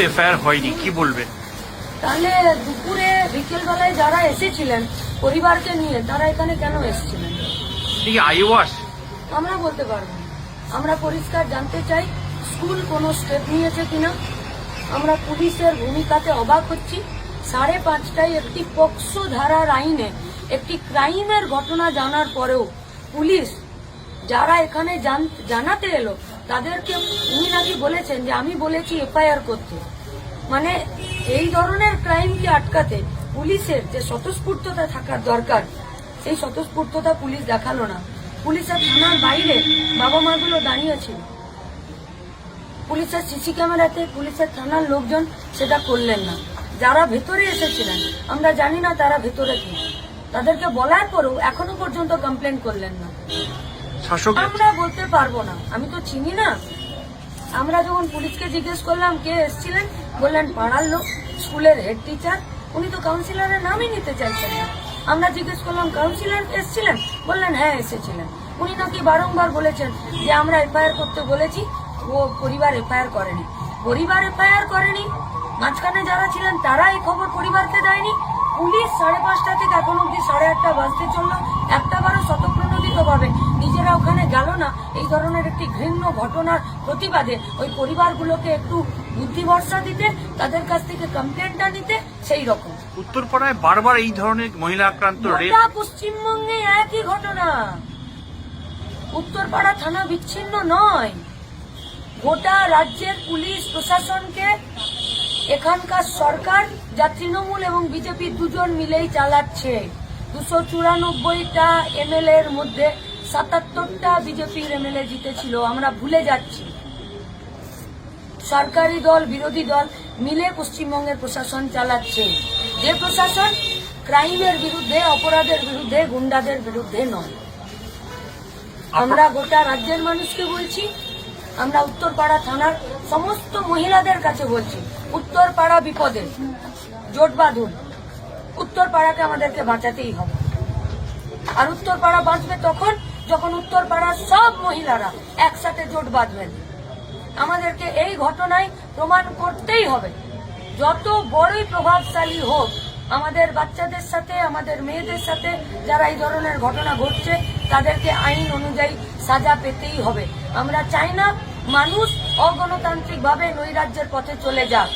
FIR হয়নি, কি বলবেন? তাহলে দুপুরে বিকেলবেলায় যারা এসেছিলেন পরিবারকে নিয়ে, তারা এখানে কেন এসেছিলেন আইওয়াস আমরা বলতে পারবো না। আমরা পরিষ্কার জানতে চাই স্কুল কোনো স্টেপ নিয়েছে কিনা। আমরা পুলিশের ভূমিকাতে অবাক হচ্ছি। 5:30টায় একটি পক্সো ধারার আইনে একটি ক্রাইমের ঘটনা জানার পরেও পুলিশ যারা এখানে জানাতে এলো তাদেরকে উনি নাকি বলেছেন যে আমি বলেছি এফআইআর করতে। মানে এই ধরনের ক্রাইমকে আটকাতে পুলিশের যে স্বতঃস্ফূর্ততা থাকার দরকার, সেই স্বতঃস্ফূর্ততা পুলিশ দেখালো না। পুলিশের থানার বাইরে বাবা মাগুলো দাঁড়িয়েছিল, পুলিশের সিসি ক্যামেরাতে পুলিশের থানার লোকজন সেটা করলেন না। যারা ভেতরে এসেছিলেন আমরা জানি না তারা ভেতরে কি, তাদেরকে বলার পরেও এখনো পর্যন্ত কমপ্লেন করলেন না। আমরা বলতে পারবো না, আমি তো চিনি না। আমরা যখন পুলিশকে জিজ্ঞেস করলাম কে এসেছিলেন, বললেন পাড়ার লোক, স্কুলের হেড টিচার। উনি তো কাউন্সিলরের নামই নিতে চাইছেন না। আমরা জিজ্ঞেস করলাম কাউন্সিলর এসেছিলেন, বললেন হ্যাঁ এসেছিলেন। উনি নাকি বারংবার বলেছেন যে আমরা এফআইআর করতে বলেছি, ও পরিবার এফআইআর করেনি। পরিবার এফআইআর করেনি, মাঝখানে যারা ছিলেন তারা এই খবর পরিবারকে দেয়নি। পুলিশ 5:30 থেকে এখন অব্দি 8:30 বাজতে চললো, একটাবারও স্বতঃপ্রণোদিত ভাবে নিজেরা ওখানে গেল না এই ধরনের একটি ঘৃণ্য ঘটনার প্রতিবাদে ওই পরিবারগুলোকে একটু বুদ্ধি ভরসা দিতে, তাদের কাছ থেকে কমপ্লেনটা নিতে। সেই রকম উত্তরপাড়ায় বারবার এই ধরনের মহিলা আক্রান্ত পশ্চিমবঙ্গে একই ঘটনা। উত্তরপাড়া থানা বিচ্ছিন্ন নয়, গোটা রাজ্যের পুলিশ প্রশাসনকে এখানকার সরকার যা তৃণমূল এবং বিজেপি দুজন মিলেই চালাচ্ছে। 294টা এমএলএ এর মধ্যে 77টা বিজেপির এমএলএ জিতেছিল। আমরা ভুলে যাচ্ছি সরকারি দল বিরোধী দল মিলে পশ্চিমবঙ্গের প্রশাসন চালাচ্ছে, যে প্রশাসন ক্রাইমের বিরুদ্ধে, অপরাধের বিরুদ্ধে, গুন্ডাদের বিরুদ্ধে নয়। আমরা গোটা রাজ্যের মানুষকে বলছি, আমরা উত্তরপাড়া থানার সমস্ত মহিলাদের কাছে বলছি, উত্তরপাড়া বিপদে, জোট বাঁধুন। উত্তরপাড়াকে আমাদেরকে বাঁচাতেই হবে। আর উত্তরপাড়া বাঁচবে তখন যখন উত্তরপাড়ার সব মহিলারা একসাথে জোট বাঁধবেন। আমাদেরকে এই ঘটনায় প্রমাণ করতেই হবে, যত বড়ই প্রভাবশালী হোক, আমাদের বাচ্চাদের সাথে, আমাদের মেয়েদের সাথে যারা এই ধরনের ঘটনা ঘটছে তাদেরকে আইন অনুযায়ী সাজা পেতেই হবে। আমরা চাই না মানুষ অগণতান্ত্রিকভাবে নৈরাজ্যের পথে চলে যাক,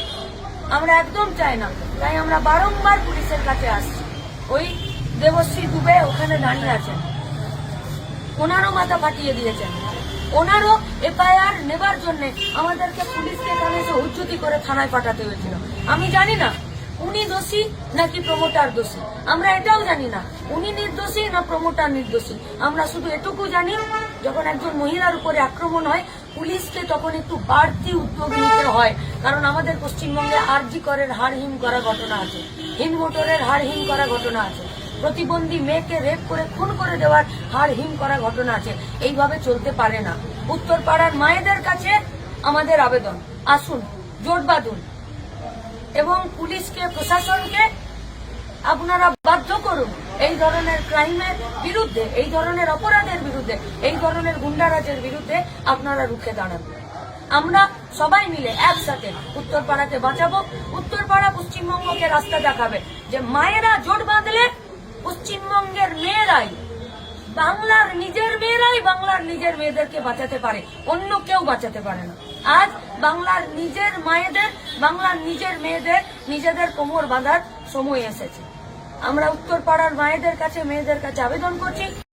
আমরা একদম চাই না। তাই আমরা বারংবার পুলিশের কাছে আসছি। ওই দেবশ্রী দুবে ওখানে দাঁড়িয়ে আছেন, ওনারও মাথা ফাটিয়ে দিয়েছেন। ওনারও এফআইআর নেবার জন্য আমাদেরকে পুলিশকে এখানে এসে হুজ্জুতি করে থানায় পাঠাতে হয়েছিল। আমি জানি না উনি দোষী নাকি প্রমোটার দোষী, আমরা এটাও জানি না উনি নির্দোষী না প্রমোটার নির্দোষী। আমরা শুধু এটুকু জানি, যখন একজন মহিলার উপরে আক্রমণ হয় পুলিশকে তখন একটু বাড়তি উদ্যোগ নিতে হয়। কারণ আমাদের পশ্চিমবঙ্গে আরজি করের হাড় হিম করা ঘটনা আছে, হিন্দ মোটরের হাড় হিম করা ঘটনা আছে, প্রতিবন্ধী মেয়েকে রেপ করে খুন করে দেওয়ার হাড় হিম করা ঘটনা আছে। এইভাবে চলতে পারে না। উত্তরপাড়ার মায়েদের কাছে আমাদের আবেদন, আসুন জোট বাঁধুন এবং পুলিশকে, প্রশাসনকে আপনারা বাধ্য করুন এই ধরনের ক্রাইমের বিরুদ্ধে, এই ধরনের অপরাধের বিরুদ্ধে, এই ধরনের গুন্ডারাজের বিরুদ্ধে আপনারা রুখে দাঁড়ান। আমরা সবাই মিলে একসাথে উত্তরপাড়াকে বাঁচাবো। উত্তরপাড়া পশ্চিমবঙ্গকে রাস্তা দেখাবে যে মায়েরা জোট বাঁধলে পশ্চিমবঙ্গের মেয়েরাই, বাংলার নিজের মেয়েরাই বাংলার নিজের মেয়েদেরকে বাঁচাতে পারে, অন্য কেউ বাঁচাতে পারে না। আজ বাংলার নিজের মায়েদের, বাংলার নিজের মেয়েদের নিজেদের কোমর বাঁধার সময় এসেছে। আমরা উত্তরপাড়ার মায়েদের কাছে, মেয়েদের কাছে আবেদন করছি,